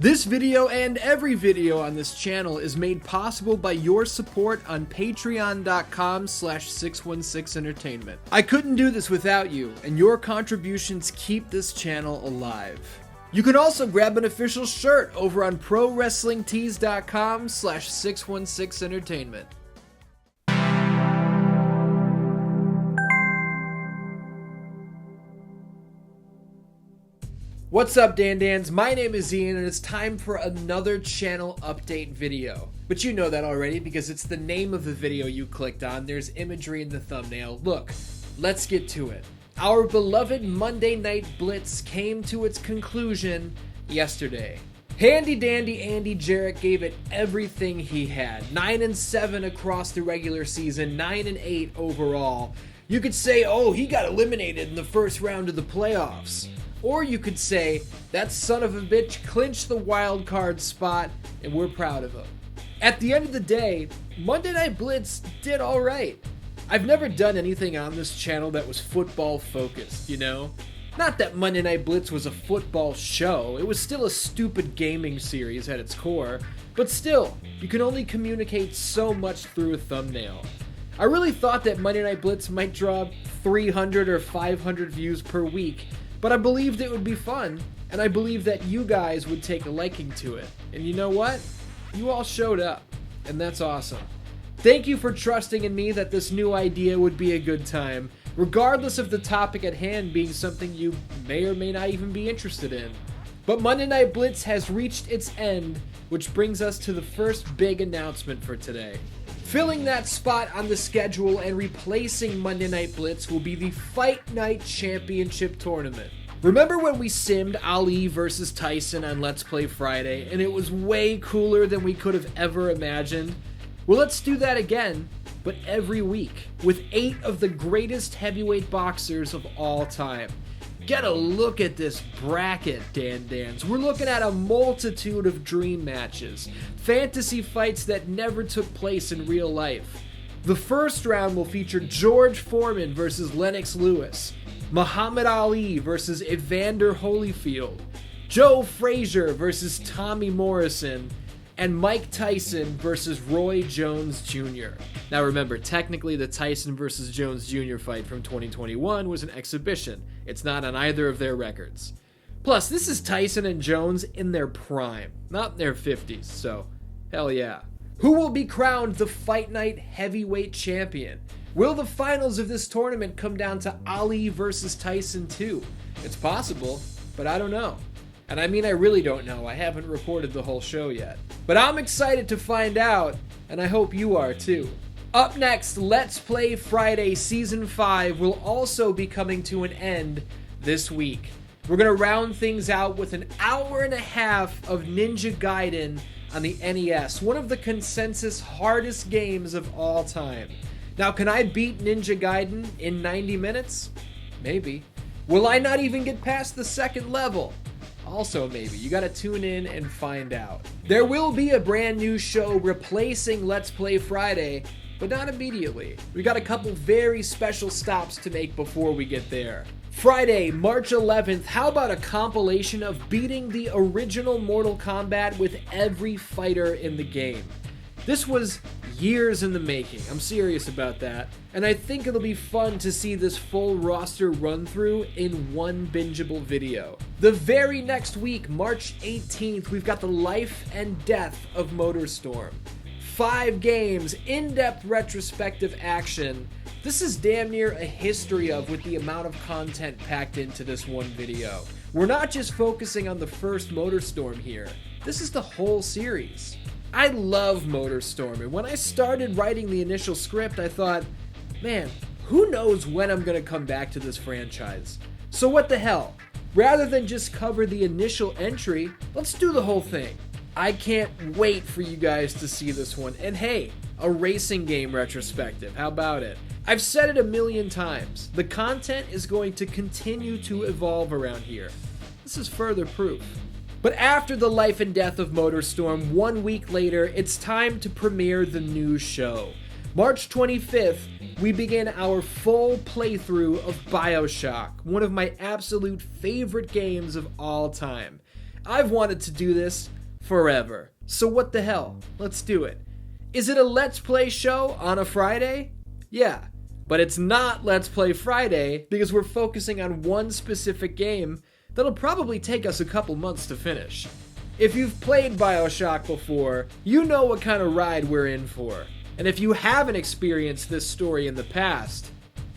This video and every video on this channel is made possible by your support on patreon.com/616entertainment. I couldn't do this without you, and your contributions keep this channel alive. You can also grab an official shirt over on prowrestlingtees.com/616entertainment. What's up, DanDans? My name is Ian, and it's time for another channel update video. But you know that already because it's the name of the video you clicked on. There's imagery in the thumbnail. Look, let's get to it. Our beloved Monday Night Blitz came to its conclusion yesterday. Handy dandy Andy Jarrett gave it everything he had. 9-7 across the regular season, 9-8 overall. You could say, oh, he got eliminated in the first round of the playoffs. Or you could say, that son of a bitch clinched the wild card spot, and we're proud of him. At the end of the day, Monday Night Blitz did alright. I've never done anything on this channel that was football focused, you know? Not that Monday Night Blitz was a football show, it was still a stupid gaming series at its core, but still, you can only communicate so much through a thumbnail. I really thought that Monday Night Blitz might draw 300 or 500 views per week, but I believed it would be fun, and I believed that you guys would take a liking to it. And you know what? You all showed up, and that's awesome. Thank you for trusting in me that this new idea would be a good time, regardless of the topic at hand being something you may or may not even be interested in. But Monday Night Blitz has reached its end, which brings us to the first big announcement for today. Filling that spot on the schedule and replacing Monday Night Blitz will be the Fight Night Championship Tournament. Remember when we simmed Ali versus Tyson on Let's Play Friday, and it was way cooler than we could have ever imagined? Well, let's do that again, but every week, with 8 of the greatest heavyweight boxers of all time. Get a look at this bracket, DanDans. We're looking at a multitude of dream matches, fantasy fights that never took place in real life. The first round will feature George Foreman versus Lennox Lewis, Muhammad Ali versus Evander Holyfield, Joe Frazier versus Tommy Morrison, and Mike Tyson versus Roy Jones Jr. Now remember, technically the Tyson versus Jones Jr. fight from 2021 was an exhibition. It's not on either of their records. Plus, this is Tyson and Jones in their prime, not in their 50s, so hell yeah. Who will be crowned the Fight Night Heavyweight Champion? Will the finals of this tournament come down to Ali versus Tyson too? It's possible, but I don't know. And I mean, I really don't know. I haven't recorded the whole show yet. But I'm excited to find out, and I hope you are too. Up next, Let's Play Friday Season 5 will also be coming to an end this week. We're going to round things out with an hour and a half of Ninja Gaiden on the NES, one of the consensus hardest games of all time. Now, can I beat Ninja Gaiden in 90 minutes? Maybe. Will I not even get past the second level? Also maybe. You gotta tune in and find out. There will be a brand new show replacing Let's Play Friday, but not immediately. We got a couple very special stops to make before we get there. Friday, March 11th, how about a compilation of beating the original Mortal Kombat with every fighter in the game? This was years in the making. I'm serious about that. And I think it'll be fun to see this full roster run through in one bingeable video. The very next week, March 18th, we've got the life and death of Motorstorm. 5 games, in-depth retrospective action. This is damn near a history of with the amount of content packed into this one video. We're not just focusing on the first Motorstorm here. This is the whole series. I love Motorstorm, and when I started writing the initial script, I thought, man, who knows when I'm gonna come back to this franchise? So what the hell? Rather than just cover the initial entry, let's do the whole thing. I can't wait for you guys to see this one. And hey, a racing game retrospective, how about it? I've said it a million times, the content is going to continue to evolve around here. This is further proof. But after the life and death of Motorstorm, 1 week later, it's time to premiere the new show. March 25th, we begin our full playthrough of Bioshock, one of my absolute favorite games of all time. I've wanted to do this forever. So what the hell? Let's do it. Is it a Let's Play show on a Friday? Yeah, but it's not Let's Play Friday because we're focusing on one specific game that'll probably take us a couple months to finish. If you've played Bioshock before, you know what kind of ride we're in for. And if you haven't experienced this story in the past,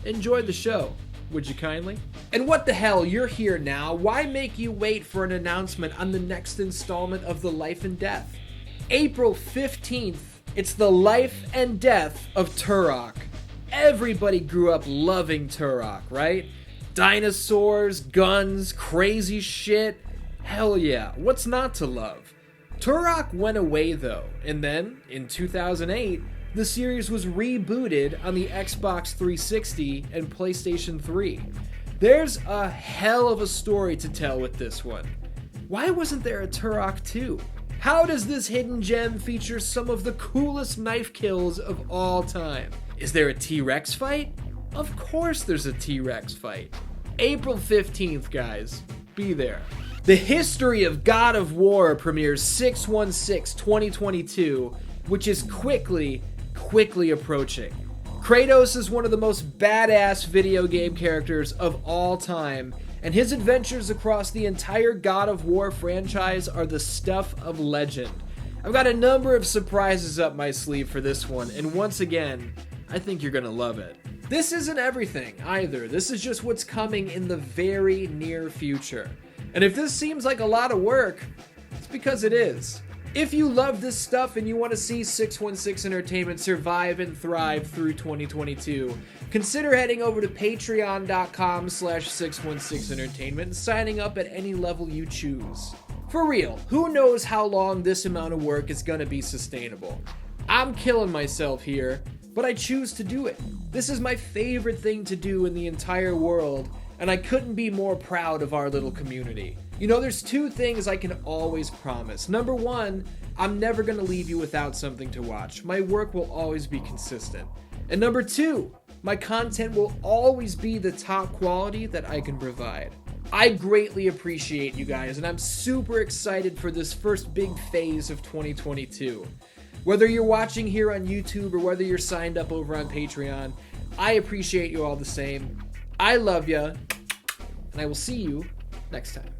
enjoy the show, would you kindly? And what the hell, you're here now. Why make you wait for an announcement on the next installment of The Life and Death? April 15th, it's the life and death of Turok. Everybody grew up loving Turok, right? Dinosaurs, guns, crazy shit. Hell yeah, what's not to love? Turok went away though, and then, in 2008, the series was rebooted on the Xbox 360 and PlayStation 3. There's a hell of a story to tell with this one. Why wasn't there a Turok 2? How does this hidden gem feature some of the coolest knife kills of all time? Is there a T-Rex fight? Of course there's a T-Rex fight. April 15th, guys. Be there. The History of God of War premieres 6/16/2022, which is quickly approaching. Kratos is one of the most badass video game characters of all time, and his adventures across the entire God of War franchise are the stuff of legend. I've got a number of surprises up my sleeve for this one, and once again, I think you're gonna love it. This isn't everything either. This is just what's coming in the very near future. And if this seems like a lot of work, it's because it is. If you love this stuff and you want to see 616 Entertainment survive and thrive through 2022, consider heading over to patreon.com/616entertainment and signing up at any level you choose. For real, who knows how long this amount of work is going to be sustainable? I'm killing myself here, but I choose to do it. This is my favorite thing to do in the entire world, and I couldn't be more proud of our little community. You know, there's two things I can always promise. Number one, I'm never gonna leave you without something to watch. My work will always be consistent. And number two, my content will always be the top quality that I can provide. I greatly appreciate you guys, and I'm super excited for this first big phase of 2022. Whether you're watching here on YouTube or whether you're signed up over on Patreon, I appreciate you all the same. I love ya, and I will see you next time.